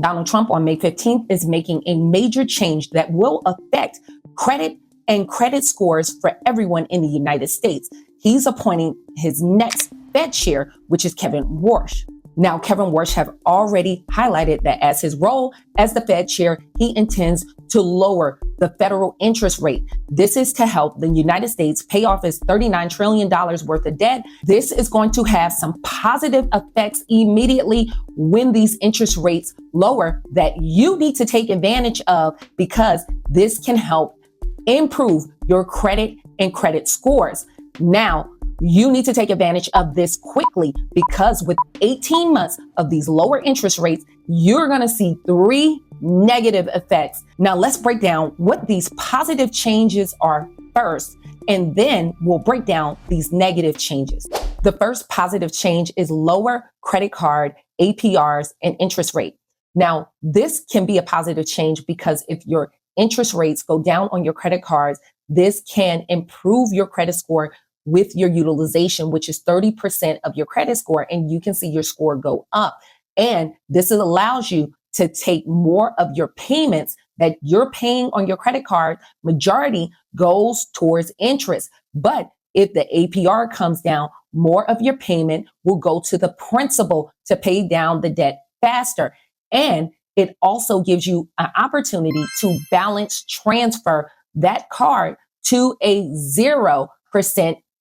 Donald Trump on May 15th is making a major change that will affect credit and credit scores for everyone in the United States. He's appointing his next Fed chair, which is Kevin Warsh. Now, Kevin Warsh have already highlighted that as his role as the Fed chair, he intends to lower the federal interest rate. This is to help the United States pay off its $39 trillion worth of debt. This is going to have some positive effects immediately when these interest rates lower that you need to take advantage of, because this can help improve your credit and credit scores. Now, you need to take advantage of this quickly, because with 18 months of these lower interest rates, you're going to see 3 negative effects. Now, let's break down what these positive changes are first, and then we'll break down these negative changes. The first positive change is lower credit card APRs and interest rate. Now, this can be a positive change because if your interest rates go down on your credit cards, this can improve your credit score with your utilization, which is 30% of your credit score, and you can see your score go up. And this allows you to take more of your payments that you're paying on your credit card. Majority goes towards interest. But if the APR comes down, more of your payment will go to the principal to pay down the debt faster. And it also gives you an opportunity to balance transfer that card to a 0%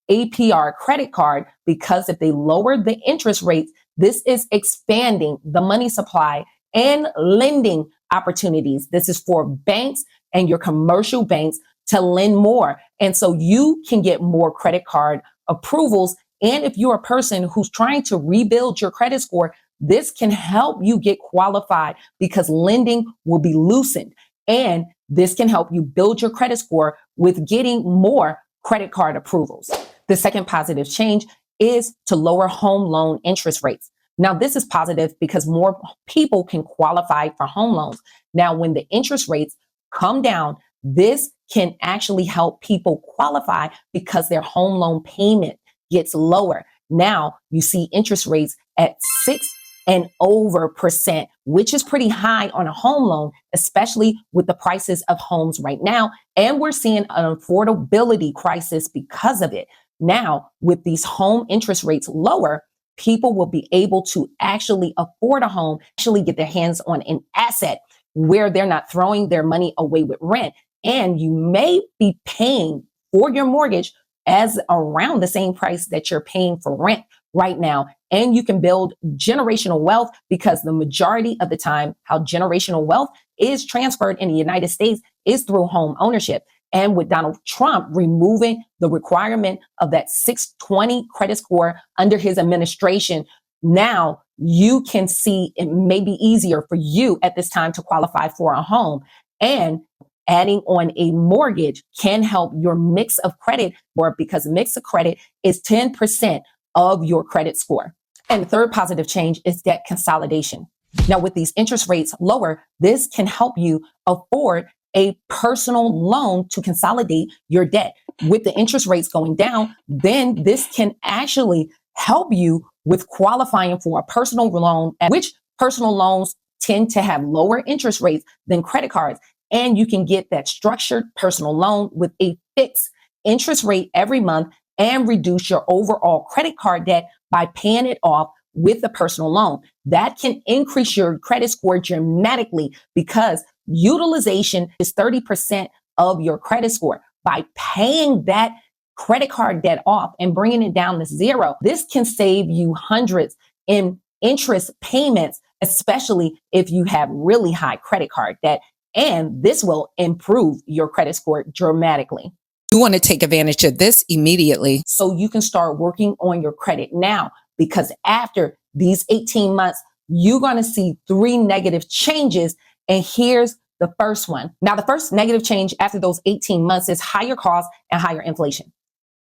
APR credit card, because if they lower the interest rates, this is expanding the money supply and lending opportunities. This is for banks and your commercial banks to lend more. And so you can get more credit card approvals. And if you're a person who's trying to rebuild your credit score, this can help you get qualified because lending will be loosened. And this can help you build your credit score with getting more credit card approvals. The second positive change is to lower home loan interest rates. Now, this is positive because more people can qualify for home loans. Now, when the interest rates come down, this can actually help people qualify because their home loan payment gets lower. Now, you see interest rates at 6 and over %, which is pretty high on a home loan, especially with the prices of homes right now. And we're seeing an affordability crisis because of it. Now, with these home interest rates lower, people will be able to actually afford a home, actually get their hands on an asset where they're not throwing their money away with rent. And you may be paying for your mortgage as around the same price that you're paying for rent right now. And you can build generational wealth, because the majority of the time how generational wealth is transferred in the United States is through home ownership. And with Donald Trump removing the requirement of that 620 credit score under his administration, now you can see it may be easier for you at this time to qualify for a home. And adding on a mortgage can help your mix of credit, or because mix of credit is 10% of your credit score. And the third positive change is debt consolidation. Now, with these interest rates lower, this can help you afford a personal loan to consolidate your debt. With the interest rates going down, then this can actually help you with qualifying for a personal loan, which personal loans tend to have lower interest rates than credit cards. And you can get that structured personal loan with a fixed interest rate every month and reduce your overall credit card debt by paying it off with a personal loan. That can increase your credit score dramatically, because utilization is 30% of your credit score. By paying that credit card debt off and bringing it down to 0, this can save you hundreds in interest payments, especially if you have really high credit card debt. And this will improve your credit score dramatically. You want to take advantage of this immediately, so you can start working on your credit now, because after these 18 months, you're going to see 3 negative changes. And here's the first one. Now, the first negative change after those 18 months is higher costs and higher inflation.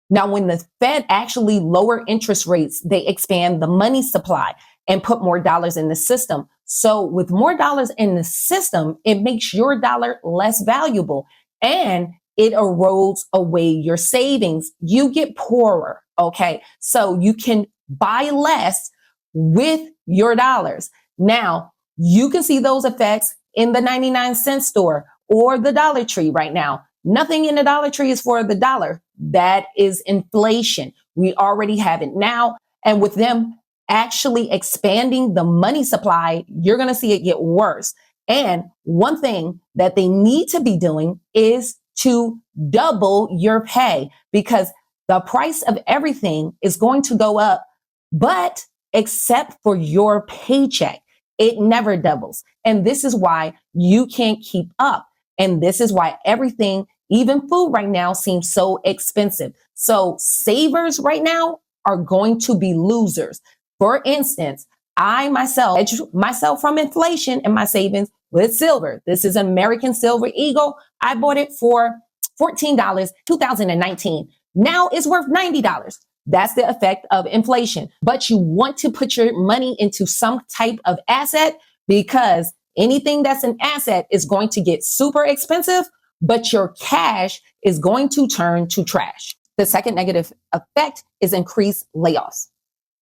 Now, when the Fed actually lower interest rates, they expand the money supply and put more dollars in the system. So with more dollars in the system, it makes your dollar less valuable and it erodes away your savings. You get poorer. Okay. So you can buy less with your dollars. Now, You can see those effects in the 99-cent store or the Dollar Tree right now. Nothing in the Dollar Tree is for the dollar. That is inflation. We already have it now. And with them actually expanding the money supply, you're going to see it get worse. And one thing that they need to be doing is to double your pay, because the price of everything is going to go up, but except for your paycheck, it never doubles. And this is why you can't keep up. And this is why everything, even food right now, seems so expensive. So savers right now are going to be losers. For instance, I myself hedge myself from inflation in my savings with silver. This is American Silver Eagle. I bought it for $14, 2019. Now it's worth $90. That's the effect of inflation. But you want to put your money into some type of asset, because anything that's an asset is going to get super expensive, but your cash is going to turn to trash. The second negative effect is increased layoffs.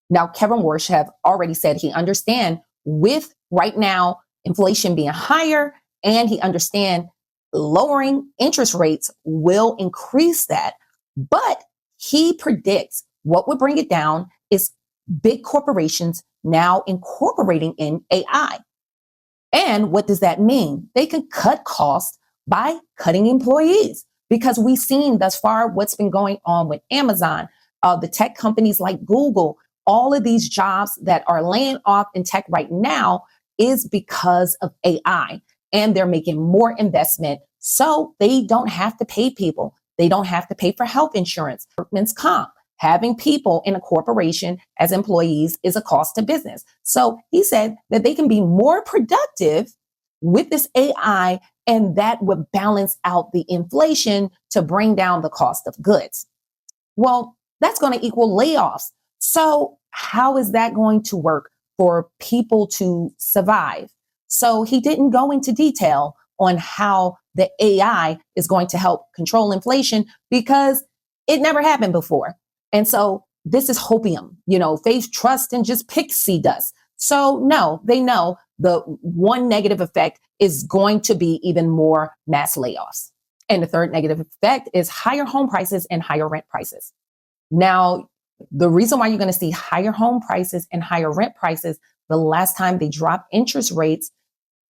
Now, Kevin Warsh have already said he understands with right now inflation being higher, and he understands lowering interest rates will increase that. But he predicts what would bring it down is big corporations now incorporating in AI. And what does that mean? They can cut costs by cutting employees, because we've seen thus far what's been going on with Amazon, the tech companies like Google. All of these jobs that are laying off in tech right now is because of AI, and they're making more investment so they don't have to pay people. They don't have to pay for health insurance, workman's comp. Having people in a corporation as employees is a cost to business. So he said that they can be more productive with this AI, and that would balance out the inflation to bring down the cost of goods. Well, that's going to equal layoffs. So how is that going to work for people to survive? So he didn't go into detail on how the AI is going to help control inflation, because it never happened before. And so this is hopium, faith, trust, and just pixie dust. So no, they know the one negative effect is going to be even more mass layoffs. And the third negative effect is higher home prices and higher rent prices. Now, the reason why you're going to see higher home prices and higher rent prices, the last time they dropped interest rates,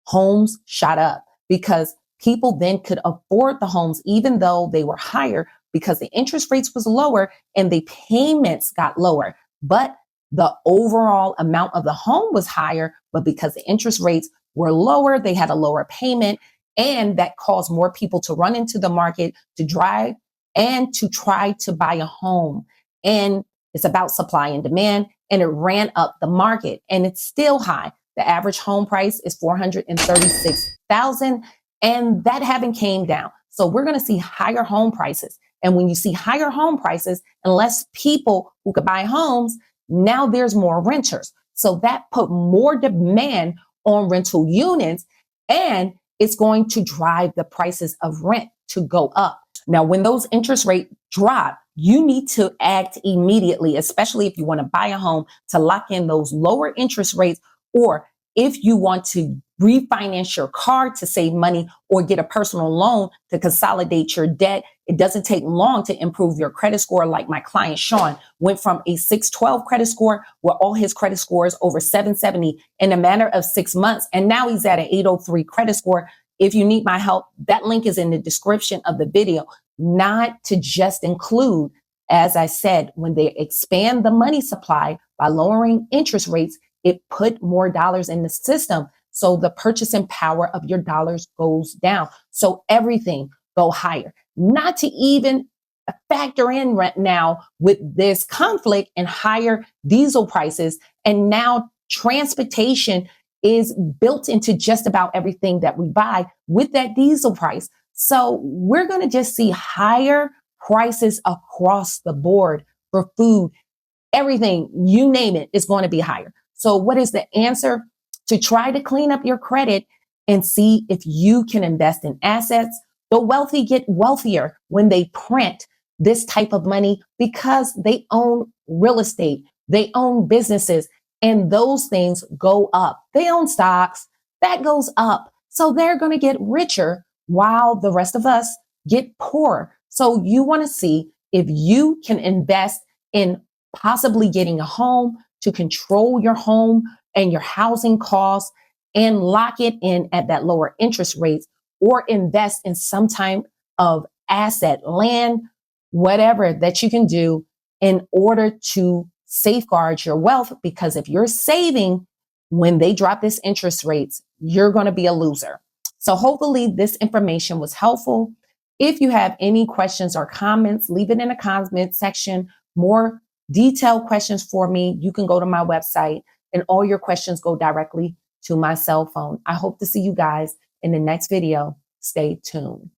homes shot up, because people then could afford the homes even though they were higher, because the interest rates was lower and the payments got lower. But the overall amount of the home was higher, but because the interest rates were lower, they had a lower payment, and that caused more people to run into the market to drive and to try to buy a home. And it's about supply and demand, and it ran up the market, and it's still high. The average home price is $436,000, and that haven't came down. So we're going to see higher home prices. And when you see higher home prices and less people who could buy homes, now there's more renters. So that put more demand on rental units, and it's going to drive the prices of rent to go up. Now, when those interest rates drop, you need to act immediately, especially if you want to buy a home, to lock in those lower interest rates, or if you want to refinance your car to save money or get a personal loan to consolidate your debt. It doesn't take long to improve your credit score. Like my client, Sean, went from a 612 credit score where all his credit scores over 770 in a matter of 6 months. And now he's at an 803 credit score. If you need my help, that link is in the description of the video. Not to just include, as I said, when they expand the money supply by lowering interest rates, it put more dollars in the system. So the purchasing power of your dollars goes down. So everything go higher. Not to even factor in right now with this conflict and higher diesel prices. And now transportation is built into just about everything that we buy with that diesel price. So we're going to just see higher prices across the board for food. Everything, you name it, is going to be higher. So what is the answer? To try to clean up your credit and see if you can invest in assets. The wealthy get wealthier when they print this type of money, because they own real estate, they own businesses, and those things go up. They own stocks, that goes up. So they're going to get richer while the rest of us get poor. So you want to see if you can invest in possibly getting a home to control your home and your housing costs and lock it in at that lower interest rates, or invest in some type of asset, land, whatever that you can do in order to safeguard your wealth. Because if you're saving when they drop this interest rates, you're going to be a loser. So hopefully this information was helpful. If you have any questions or comments, leave it in the comment section. More detailed questions for me, you can go to my website and all your questions go directly to my cell phone. I hope to see you guys in the next video. Stay tuned.